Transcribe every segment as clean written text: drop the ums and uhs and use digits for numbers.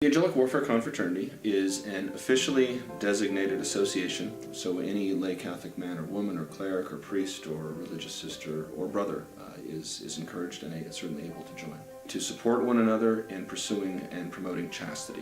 The Angelic Warfare Confraternity is an officially designated association, so any lay Catholic man or woman or cleric or priest or religious sister or brother is encouraged and certainly able to join, to support one another in pursuing and promoting chastity.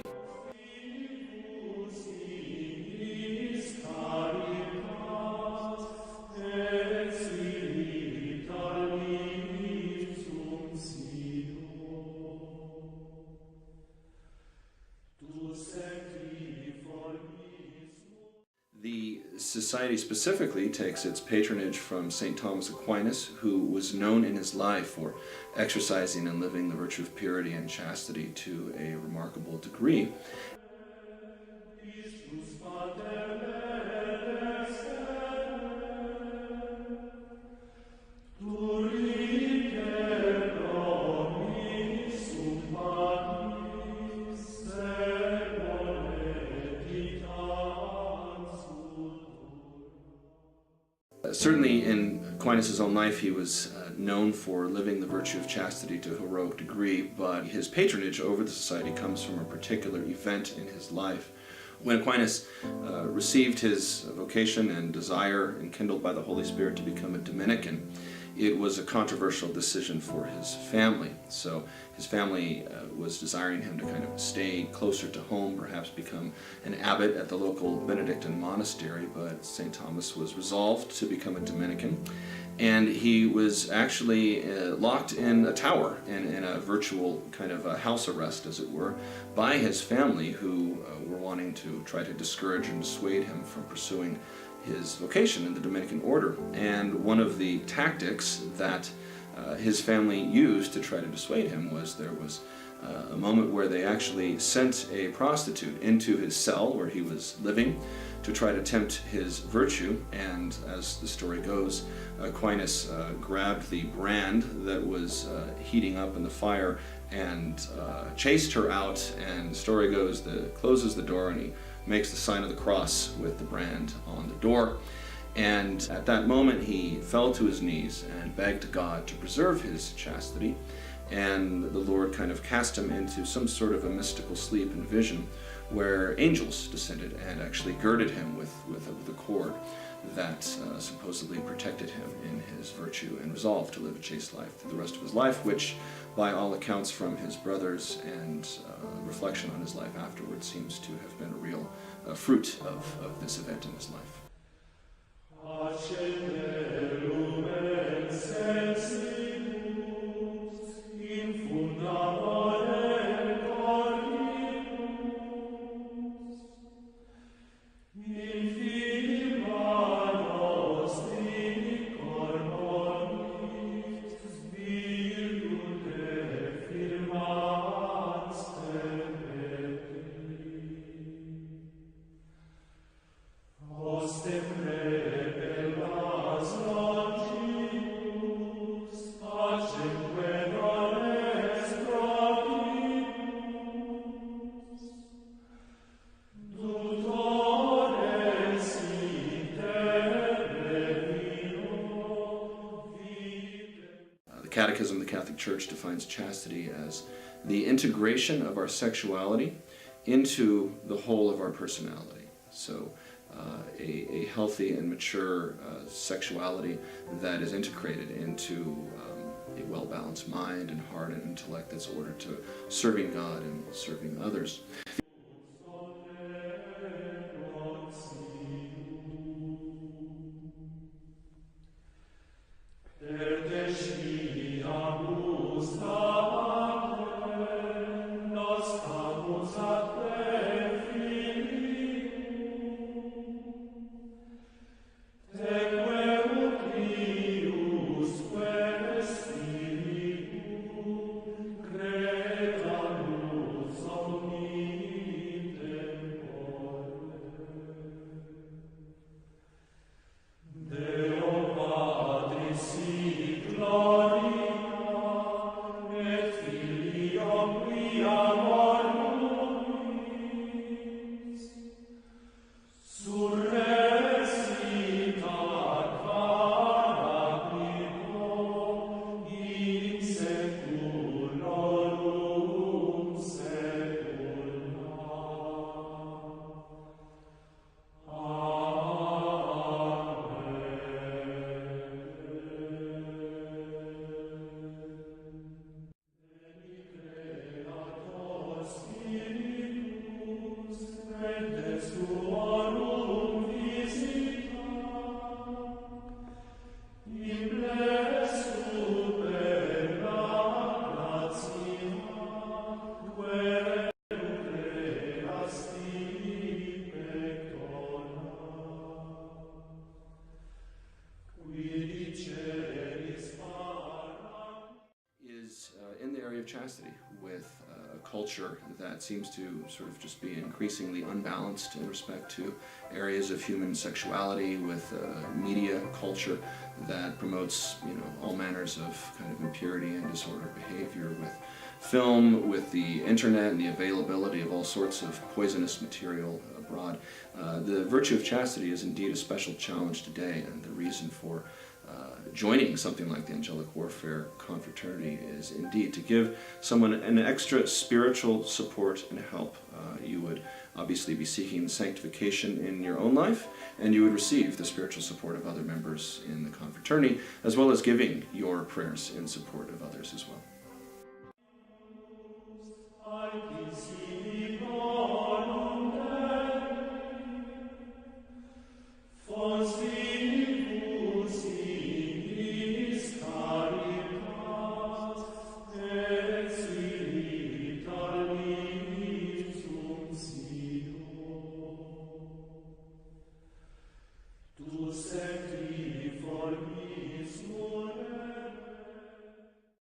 The society specifically takes its patronage from St. Thomas Aquinas, who was known in his life for exercising and living the virtue of purity and chastity to a remarkable degree. Certainly in Aquinas' own life he was known for living the virtue of chastity to a heroic degree, but his patronage over the society comes from a particular event in his life. When Aquinas received his vocation and desire enkindled by the Holy Spirit to become a Dominican, it was a controversial decision for his family. So his family was desiring him to kind of stay closer to home, perhaps become an abbot at the local Benedictine monastery, but St. Thomas was resolved to become a Dominican, and he was actually locked in a tower, in a virtual kind of a house arrest, as it were, by his family, who were wanting to try to discourage and dissuade him from pursuing his vocation in the Dominican order. And one of the tactics that his family used to try to dissuade him was there was a moment where they actually sent a prostitute into his cell where he was living to try to tempt his virtue, and as the story goes, Aquinas grabbed the brand that was heating up in the fire and chased her out, and the story goes that closes the door and he makes the sign of the cross with the brand on the door. And at that moment he fell to his knees and begged God to preserve his chastity, and the Lord kind of cast him into some sort of a mystical sleep and vision where angels descended and actually girded him with the cord that supposedly protected him in his virtue and resolve to live a chaste life through the rest of his life, which by all accounts from his brothers and reflection on his life afterwards seems to have been a real fruit of this event in his life. The Catechism of the Catholic Church defines chastity as the integration of our sexuality into the whole of our personality. So a healthy and mature sexuality that is integrated into a well-balanced mind and heart and intellect that's ordered to serving God and serving others. chastity with a culture that seems to sort of just be increasingly unbalanced in respect to areas of human sexuality, with media culture that promotes, all manners of kind of impurity and disordered behavior, with film, with the internet and the availability of all sorts of poisonous material abroad. The virtue of chastity is indeed a special challenge today, and the reason for joining something like the Angelic Warfare Confraternity is indeed to give someone an extra spiritual support and help. You would obviously be seeking sanctification in your own life, and you would receive the spiritual support of other members in the confraternity, as well as giving your prayers in support of others as well.